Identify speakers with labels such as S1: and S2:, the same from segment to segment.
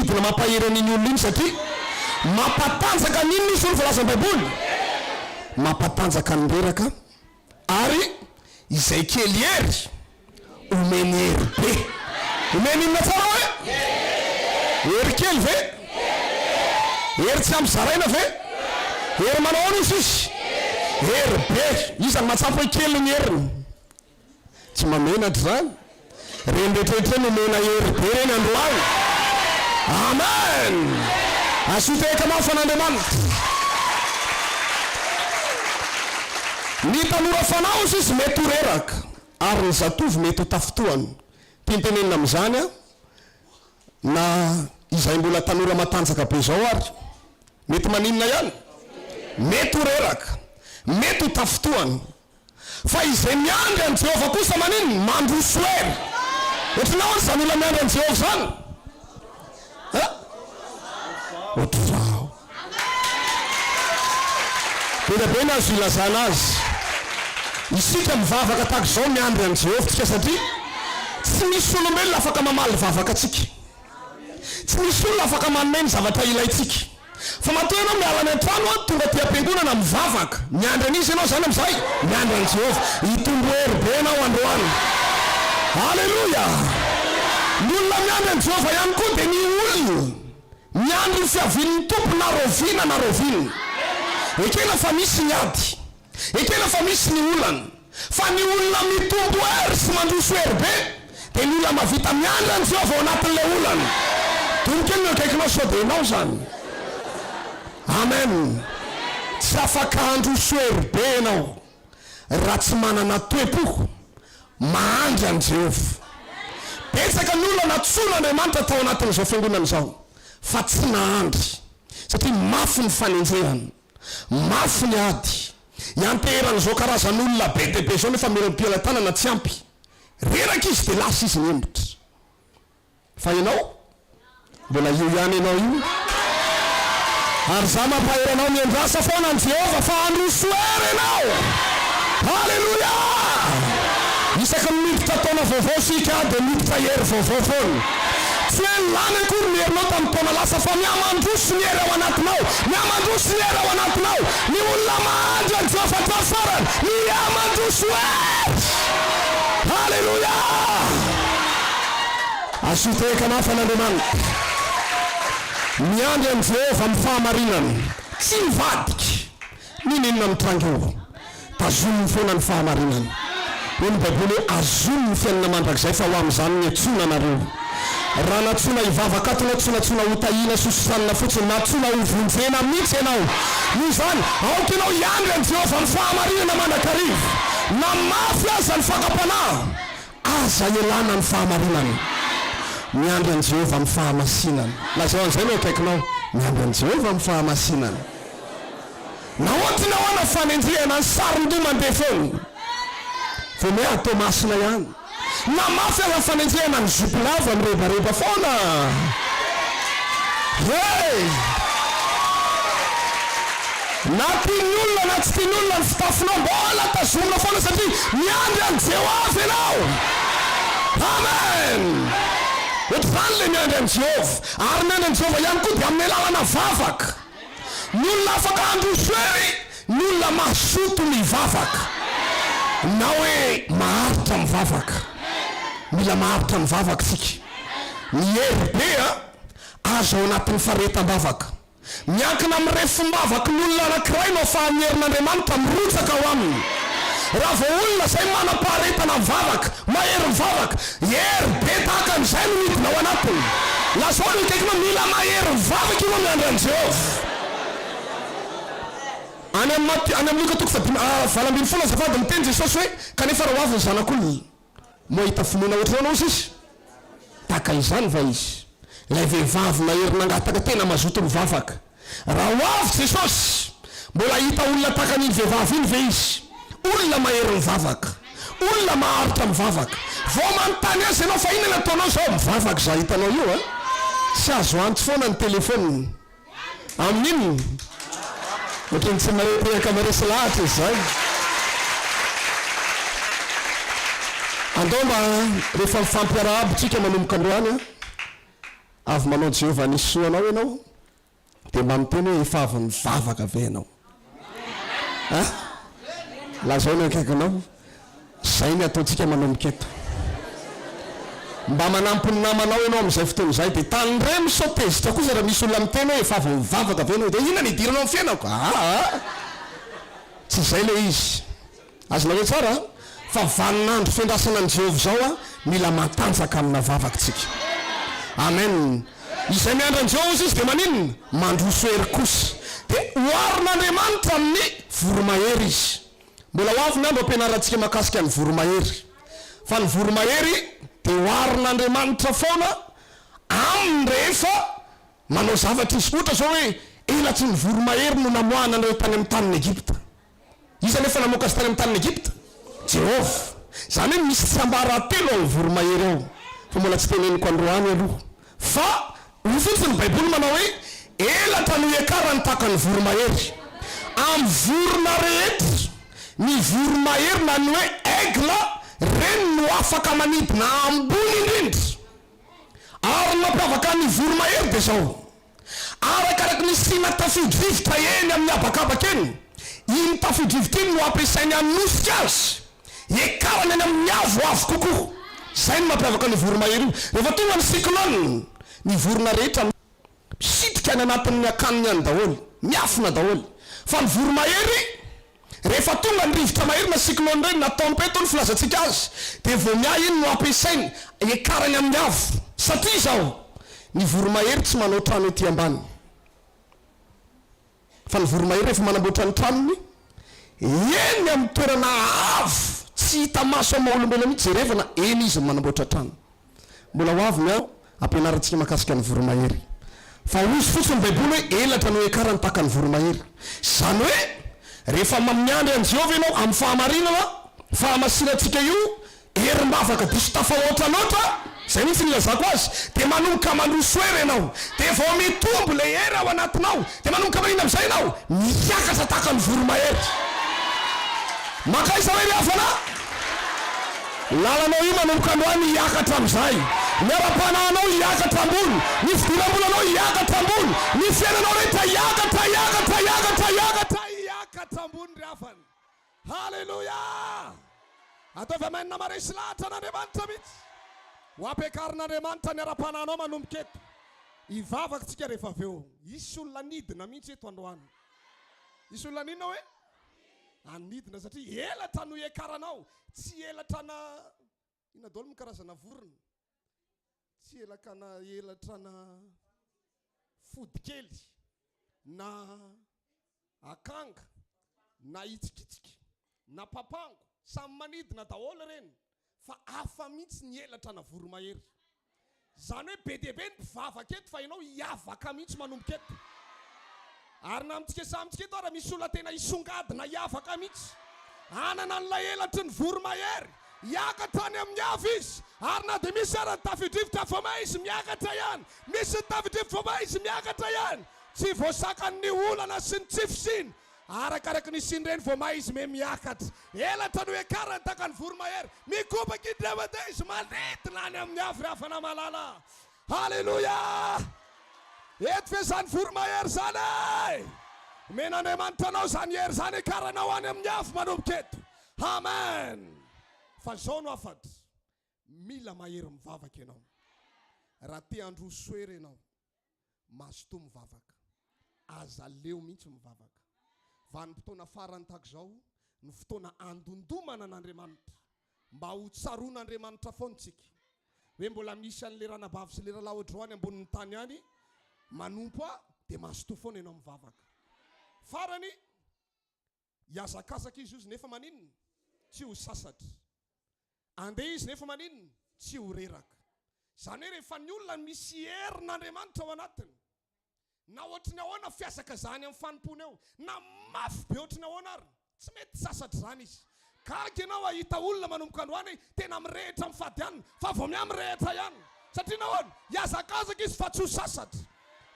S1: manodidina mampaheran'iny olona iny satria mampatanjaka n'iny misy olo volazan'ny baiboly mampatanjaka ny reraka ary izay kely hery omeny hery be omeny inona tsara hoe hery kely ve hery tsy ampizaraina ve hery manao any izy hery be izany matsapy hoe kely ny heriny tsy mamenatra zany reny rehetrarehetra nomena hery be reny androany amen asoteka mafan'Andriamanitra ny tanora fanaozy izy mety ho reraka ary ny zatovy mety ho tafotoany tentenenina amin'izany a na izay mbola tanora matanjaka be zao ary mety maninona ihany mety ho reraka mety ho tafotoany fa izay miandry an' Jehova kosa manino mandroso hery ohatranao any zany olona miandry an' Jehova zany ohatr'izao be na azo ilazana azy isika mivavaka tahaka zao miandry an' Jehova tsika satria tsy misy olombelona afaka mamaly vavaka atsika tsy misy olona afaka manome ny zavatra ilaitsika fa matoa ianao miala ny an-trano tonga ty am-piangonana mivavaka miandry an'izy ianao zany am'izay miandry an' Jehova hitombo hery be anao androany halleloja ny olona miandry an' Jehova ihany koa dia ny olona miandry ny fiavin'ny tompo na rovina ekena fa misy ny ady ekena fa misy ny olana fa ny olona mitombo hery sy mandroso hery be dia ny olona mavita miandry an' Jehova ao anatin'ilay olana tonikely ny akaikinao sao dia enao zany amen tsy afaka androso hery be enao raha tsy manana toe-po mahandry an' Jehova betsaka ny olona natsoina Andriamanitra tao anatin'izao fiangonana zao fa tsy nahandry satria mafy ny fanenjehana mafy ny ady ianteheran'izao karazan'olona be dehibe zao nefa miram-pialan-tanana tsy ampy reraka izy dia lasa izy nyembitra fa ianao mbola io ihany ianao io ary za mampaheranao miandrasa foana an' Jehova fa androso hery ianao halleloja isaka miditra taona vaovao sika dia miditra hery vaovao foana tsy hoe lany akory ny herinao tamin'ny taona lasa fa miamandroso ny hery ao anatinao miamandroso ny hery ao anatinao ny olona mahandry an' Jehova hatrao farany miamandroso hery halleloja asoteka mafan'Andriamanitra miandry an' Jehova amin'ny fahamarinany tsy mivadiky ninenina mitrangeo tazoniny foana ny fahamarinany ony baiboly hoe azony ny fiainana mandrakizay fa ho amin'izany ny atsona anareo raha natsona hivavakatona tsonatsona hotahina sososanina fotsiny natsona ho vonjena mihitsy ianao noho izany aoka ianao iandry an' Jehova amin'ny fahamarinana mandrakarivo na mafy aza ny fakapanahy aza ialana ny fahamarinany miandry an' Jehova amin'ny fahamasinana lazao an'izay no akaikinao miandry an' Jehova amin'ny fahamasinana na ohatrina hoana fanendrihana ny saron-do mandeha foana vo me atao masina ihany na mafy aza fanendrihana ny zopolava mirebareba foana na tiany olona na tsy tiany olona ny fitafinao mbola tazomina foana satria miandry an' Jehova ianao amen ohatr'izany le miandry an' Jehova ary miandry an' Jehova ihany koa dia amin'ny alalana vavaka ny olona afaka androso hery ny olona mahasoto mivavaka na hoe maharitra mivavaka mila maharitra mivavaka tsika ny hery be azo ao anatin'ny faretam-bavaka miankina amin'ny refom-bavaka ny olona anankiray no afahan'ny herin'Andriamanitra mirotsaka ao aminy raha vao olona zay manam-paharetana mivavaka mahery mivavaka hery be tahaka an'izay no midina ao anatiny lazao no hikaikinao mila mahery mivavaka io miandry an' Jehova any amin'ny Luka toko valambiny folo azafady miteny Jesosy hoe kanefa raha hoavy ny zanak'olona mo hita finoana ohatranao izy tahaka izany va izy ilay vehivavy mahery nangataka tena mazoto mivavaka raha hoavy Jesosy mbola hita olona tahaka an'iny vehivavy iny ve izy olona mahery mivavaka olona maharitra mivavaka vao manontany azy ianao fa inona nataonao zao mivavaka za hitanao io tsy azo antsy foana ny telefony amin'iny ohatrany tsy marehaka maresy lahatra izy zay andao mba rehefa mifampiarahabotsika manomboka androany avy manao Jehova nisy soanao ianao dia mba miteny hoe efa avy nivavaka ve ianao lazao ny akaikinao zay ny ataontsika manomboka eto mba manampy namanao ianao amin'izay fotoana izay dia tany ray misautezitra kosa raha misy olona miteny hoe efa avy nivavaka ve ianao dia inona ny idiranao amin'ny fiainako tsy zay le izy azonao hoe tsara fa vaninandro fiandrasana ny Jehova zao a mila matanjaka amina vavakantsika amen izay miandra ny Jehova izy dia maninona mandroso hery kosa dia hoarin'Andriamanitra amin'ny voromahery izy mbola ho avy ny andro ampianarantsika mahakasika ny voromahery fa ny voromahery dia hoarin'Andriamanitra foana aminy rehefa manao zavatra izy ohatra zao hoe elatry ny voromahery no namoahana an'ireo tany amin'ny tanin'ny Egypta iza nefa namoaka azy tany amin'ny tanin'ny Egypta Jehova zany hoe misy tsambara telo amin'ny voromahery ao fa mbola tsy teneniko androany aloha fa ho fotsiny baiboly manao hoe elatra no iakarany tahaka ny voromahery amin'ny vorona rehetra ny voromahery na ny hoe aigle reny no afaka manidina ambony indrindra ary mampiavaka ny voromahery dia zao arakaraky ny sina tafidrivotra eny amin'ny abakabaka eny iny tafidrivotra iny no ampiasainy hanosika azy ekarany any amin'ny avoavo kokoa zay no mampiavaka ny voromahery io rehefa tonga ny cyclone ny vorona rehetra misitrika any anatin'ny akaniny any daholo miafina daholo fa ny voromahery rehefa tonga ny rivotra mahery na cyclone reny na tempête ny filazantsika azy dia vao miah iny no ampiasainy ekarany amin'ny avo satria zao ny voromahery tsy manao trano ety ambany fa ny voromahery rehefa manamboatra ny tranony eny amin'ny toerana avo tsy hita maso amin'ny olombelona mihitsy jerevana eny izy manamboatra trano mbola ho avy ny ampianarantsika mahakasika ny voromahery fa ozy fotsiny baiboly hoe elatra no ekarany tahaka ny voromahery zany hoe rehefa mamiandry an Jehova ianao amin'ny fahamarinana fahamasinatsika io herim-bavaka diso tafahoatranoatra zay mihitsy nilazako azy dia manomboka mandroso hery ianao dia vao mitombo le hery ao anatinao dia manomboka manina amin'izay ianao miakatra tahaka ny voromahery makaiza hoe riafana lalanao io manomboka androany hiakatra amin'izay miara-pananao hiakatra ambony ny fidiram-bolanao hiakatra ambony ny fiainanao rehetra hiakatra ambony riafany halleluja ataovy amainina maresy lahatra n'Andriamanitra mihitsy ho ampiakarin'Andriamanitra ny ara-pananao manomboka eto hivavaka tsika rehefa avy eo isy olona nidina mihitsy eto androany isy olona ninona hoe anidina satria elatra no ekaranao tsy elatra na ina daholo karazana vorona tsy elatra na fodikely na akanga na itsikitsika na papango samy manidina daholo reny fa afa mihitsy ny elatra na voromahery zany hoe be dia be ny mpivavaka eto fa ianao hiavaka mihitsy manomboka eto ary na amintsika samitsika eto raha misy olona tena hisongadina hiavaka mihitsy anana n'ilay elatry ny voromahery hiakatra any amin'ny avy izy ary na dia misy ara ny tafidrivotra foma izy miakatra ihany misy ny tafidrivotra foma izy miakatra ihany tsy voasakan'ny olana sy ny tsifisiny arakaraky ny siny reny voma izy me miakatra elatra no ekarany tahaka ny voromahery mikopaky indrevade izy manetina any amin'ny avy rafana malala halleluja eto fe zany voromahery zany men'Andriamanitra anao zany hery zany ekaranao any amin'ny afo manomboka eto amen fa zao no afatra mila mahery mivavaka ianao raha te androso hery ianao mazotoa mivavaka aza leo mihitsy mivavaka vanim-potoana farany tahaka zao ny fotoana andondomana an'Andriamanitra mba ho tsaron'Andriamanitra foantsika hoe mbola misy an'le ranabavy sy le rahalahy ohatroany ambonin'ny tany any manompo a dia mazotoa foana ianao mivavaka farany hiazakazaka izy izy nefa maninona tsy ho sasatra andeha izy nefa maninona tsy ho reraka zany hoe rehefa ny olona misy herin'Andriamanitra ao anatiny na ohatry ny ahoana fiasaka zany amin'ny fanompony eo na mafy be ohatry ny ahoana ary tsy mety sasatra zany izy kaky ianao ahita olona manomboka androany tena mirehitra amin'ny fadianina fa vao miha mirehitra ihany satria nahoana hiazakazaka izy fa tsy ho sasatra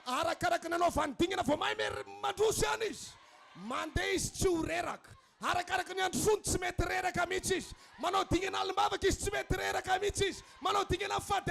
S1: arakaraky ny anao vanidingana vao mahay mandroso ihany izy mandeha izy tsy ho reraka arakaraky ny androsony tsy mety reraka mihitsy izy manao dingana alim-bavaka izy tsy mety reraka mihitsy izy manao dingana fady